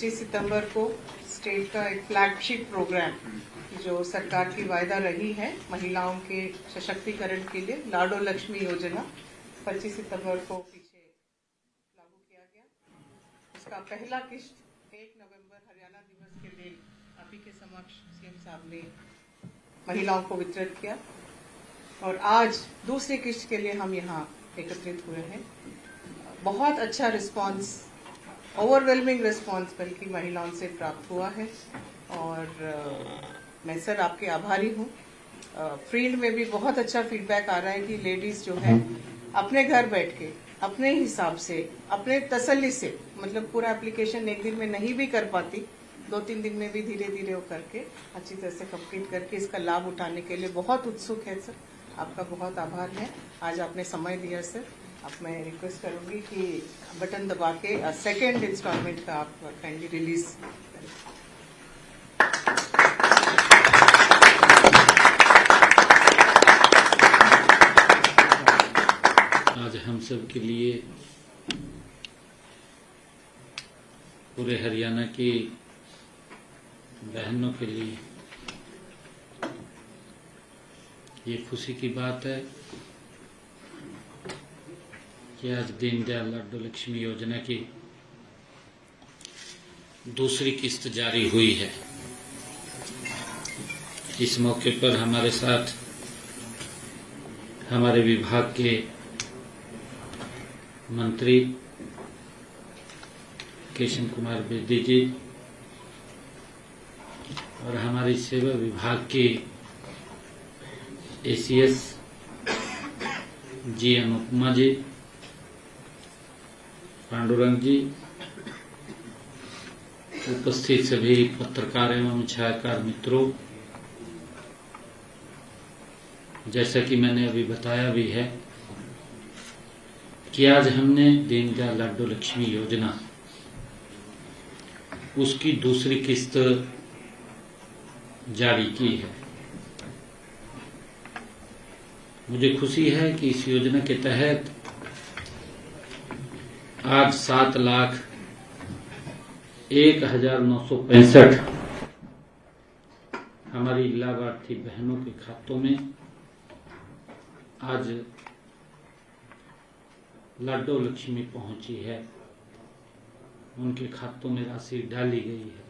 25 सितंबर को स्टेट का एक फ्लैगशिप प्रोग्राम जो सरकार की वायदा रही है महिलाओं के सशक्तिकरण के लिए, लाडो लक्ष्मी योजना 25 सितंबर को पीछे लागू किया गया। इसका पहला किस्त 1 नवंबर हरियाणा दिवस के दिन आप ही के समक्ष सीएम साहब ने महिलाओं को वितरित किया और आज दूसरी किस्त के लिए हम यहाँ एकत्रित हुए हैं। बहुत अच्छा रिस्पांस, ओवरवेलमिंग रिस्पांस बल्कि महिलाओं से प्राप्त हुआ है और मैं सर आपके आभारी हूँ। फील्ड में भी बहुत अच्छा फीडबैक आ रहा है कि लेडीज जो है अपने घर बैठ के अपने हिसाब से अपने तसल्ली से, मतलब पूरा एप्लीकेशन एक दिन में नहीं भी कर पाती, 2-3 दिन में भी धीरे धीरे वो करके अच्छी तरह से कंप्लीट करके इसका लाभ उठाने के लिए बहुत उत्सुक है। सर आपका बहुत आभार है, आज आपने समय दिया सर। अब मैं रिक्वेस्ट करूंगी कि बटन दबा के सेकेंड इंस्टॉलमेंट का आप काइंडली रिलीज करें। आज हम सब के लिए, पूरे हरियाणा की बहनों के लिए ये खुशी की बात है कि आज दीनदयाल लाडो लक्ष्मी योजना की दूसरी किस्त जारी हुई है। इस मौके पर हमारे साथ हमारे विभाग के मंत्री केशव कुमार बेदी जी और हमारी सेवा विभाग की एसीएस जी अनुपमा जी, पांडुरंग जी, उपस्थित सभी पत्रकार एवं छायाकार मित्रों, जैसा कि मैंने अभी बताया भी है कि आज हमने दीनदयाल लाडो लक्ष्मी योजना उसकी दूसरी किस्त जारी की है। मुझे खुशी है कि इस योजना के तहत आज 7,01,965 हमारी लाभार्थी बहनों के खातों में आज लाडो लक्ष्मी पहुंची है, उनके खातों में राशि डाली गई है।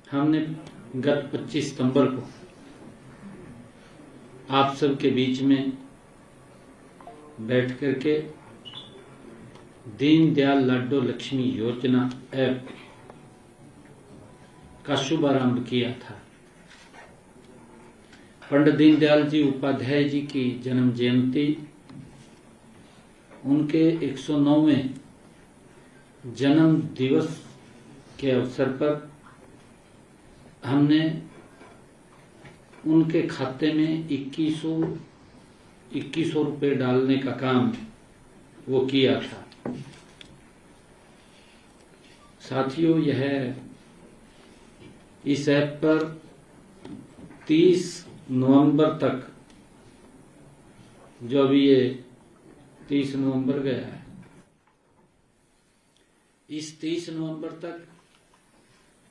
हमने गत 25 सितंबर को आप सबके बीच में बैठ करके दीनदयाल लाडो लक्ष्मी योजना ऐप का शुभारंभ किया था। पंडित दीनदयाल जी उपाध्याय जी की जन्म जयंती, उनके 109वें जन्म दिवस के अवसर पर हमने उनके खाते में 2100 रुपए डालने का काम वो किया था। साथियों, यह इस ऐप पर 30 नवंबर तक, जो अभी ये 30 नवंबर गया है, इस 30 नवंबर तक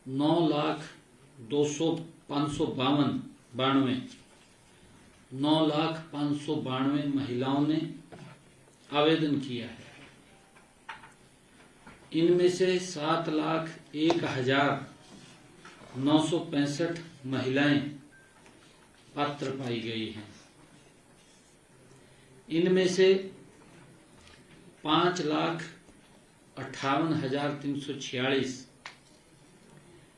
9,592 महिलाओं ने आवेदन किया है। इनमें से 7,01,965 महिलाएं पात्र पाई गई हैं। इनमें से 5,58,346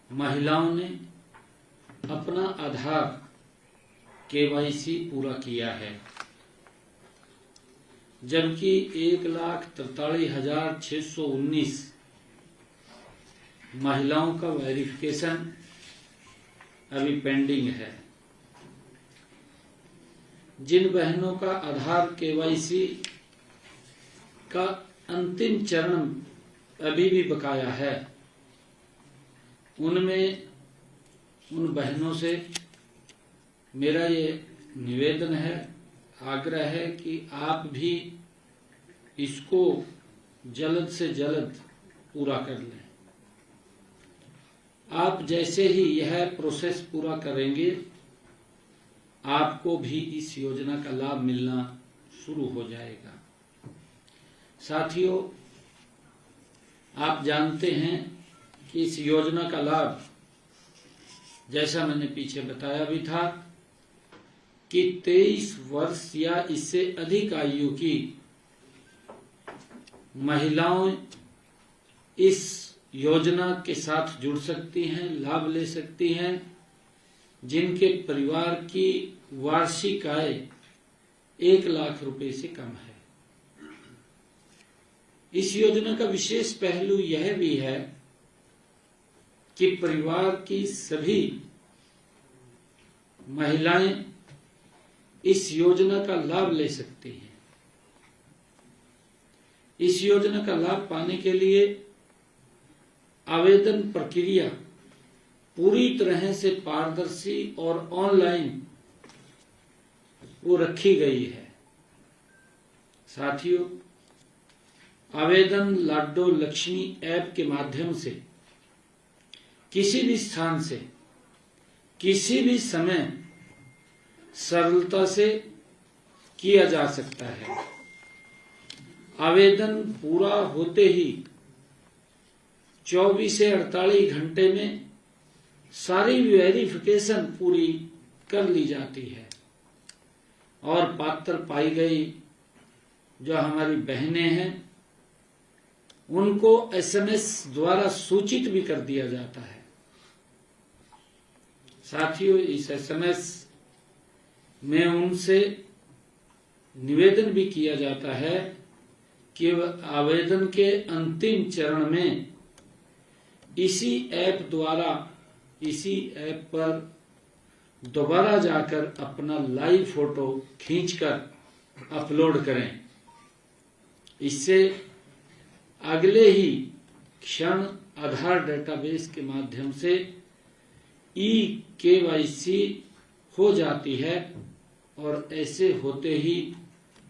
महिलाओं ने अपना आधार केवाईसी पूरा किया है, जबकि 1,43,619 महिलाओं का वेरिफिकेशन अभी पेंडिंग है। जिन बहनों का आधार केवाईसी का अंतिम चरण अभी भी बकाया है, उनमें उन बहनों से मेरा ये निवेदन है, आग्रह है कि आप भी इसको जल्द से जल्द पूरा कर लें। आप जैसे ही यह प्रोसेस पूरा करेंगे, आपको भी इस योजना का लाभ मिलना शुरू हो जाएगा। साथियों, आप जानते हैं कि इस योजना का लाभ, जैसा मैंने पीछे बताया भी था, कि 23 वर्ष या इससे अधिक आयु की महिलाएं इस योजना के साथ जुड़ सकती हैं, लाभ ले सकती हैं, जिनके परिवार की वार्षिक आय 1 लाख रुपए से कम है। इस योजना का विशेष पहलू यह भी है कि परिवार की सभी महिलाएं इस योजना का लाभ ले सकती हैं। इस योजना का लाभ पाने के लिए आवेदन प्रक्रिया पूरी तरह से पारदर्शी और ऑनलाइन वो रखी गई है। साथियों, आवेदन लाडो लक्ष्मी ऐप के माध्यम से किसी भी स्थान से किसी भी समय सरलता से किया जा सकता है। आवेदन पूरा होते ही 24 से 48 घंटे में सारी वेरिफिकेशन पूरी कर ली जाती है और पात्र पाई गई जो हमारी बहनें हैं उनको SMS द्वारा सूचित भी कर दिया जाता है। साथियों, इस SMS में उनसे निवेदन भी किया जाता है कि आवेदन के अंतिम चरण में इसी ऐप पर दोबारा जाकर अपना लाइव फोटो खींचकर अपलोड करें। इससे अगले ही क्षण आधार डेटाबेस के माध्यम से eKYC हो जाती है और ऐसे होते ही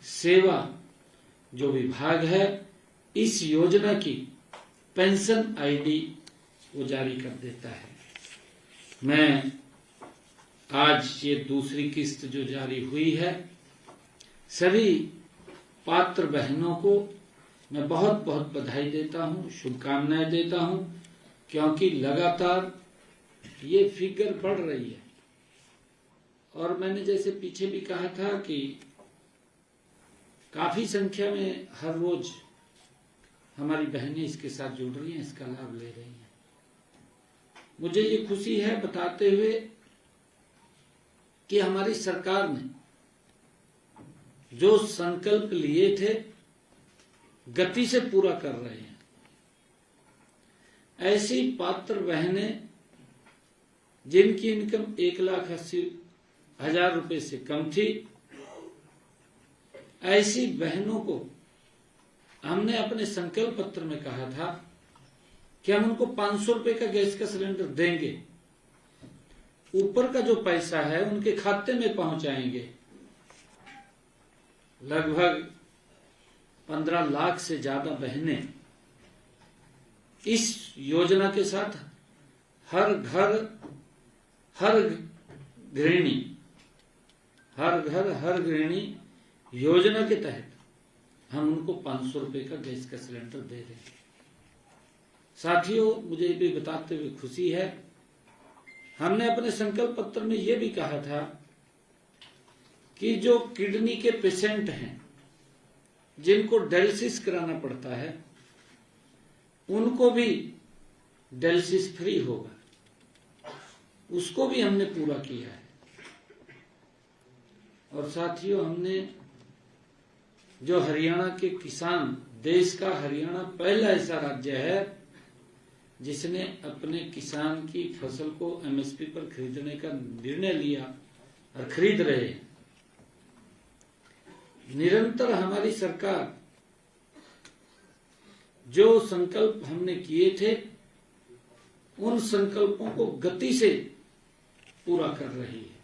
सेवा जो विभाग है इस योजना की पेंशन ID वो जारी कर देता है। मैं आज ये दूसरी किस्त जो जारी हुई है, सभी पात्र बहनों को मैं बहुत बहुत बधाई देता हूं, शुभकामनाएं देता हूं, क्योंकि लगातार ये फिगर बढ़ रही है। और मैंने जैसे पीछे भी कहा था कि काफी संख्या में हर रोज हमारी बहनें इसके साथ जुड़ रही हैं, इसका लाभ ले रही हैं। मुझे ये खुशी है बताते हुए कि हमारी सरकार ने जो संकल्प लिए थे गति से पूरा कर रहे हैं। ऐसी पात्र बहनें जिनकी इनकम 1,80,000 रुपए से कम थी, ऐसी बहनों को हमने अपने संकल्प पत्र में कहा था कि हम उनको 500 रुपए का गैस का सिलेंडर देंगे, ऊपर का जो पैसा है उनके खाते में पहुंचाएंगे। लगभग 15 लाख से ज्यादा बहनें इस योजना के साथ हर घर हर गृहिणी योजना के तहत हम उनको 500 रुपए का गैस का सिलेंडर दे रहे हैं। साथियों, मुझे भी बताते हुए खुशी है, हमने अपने संकल्प पत्र में यह भी कहा था कि जो किडनी के पेशेंट हैं जिनको डायलिसिस कराना पड़ता है उनको भी डायलिसिस फ्री होगा, उसको भी हमने पूरा किया है। और साथियों, हमने जो हरियाणा के किसान, देश का हरियाणा पहला ऐसा राज्य है जिसने अपने किसान की फसल को MSP पर खरीदने का निर्णय लिया और खरीद रहे हैं। निरंतर हमारी सरकार जो संकल्प हमने किए थे उन संकल्पों को गति से पूरा कर रही है।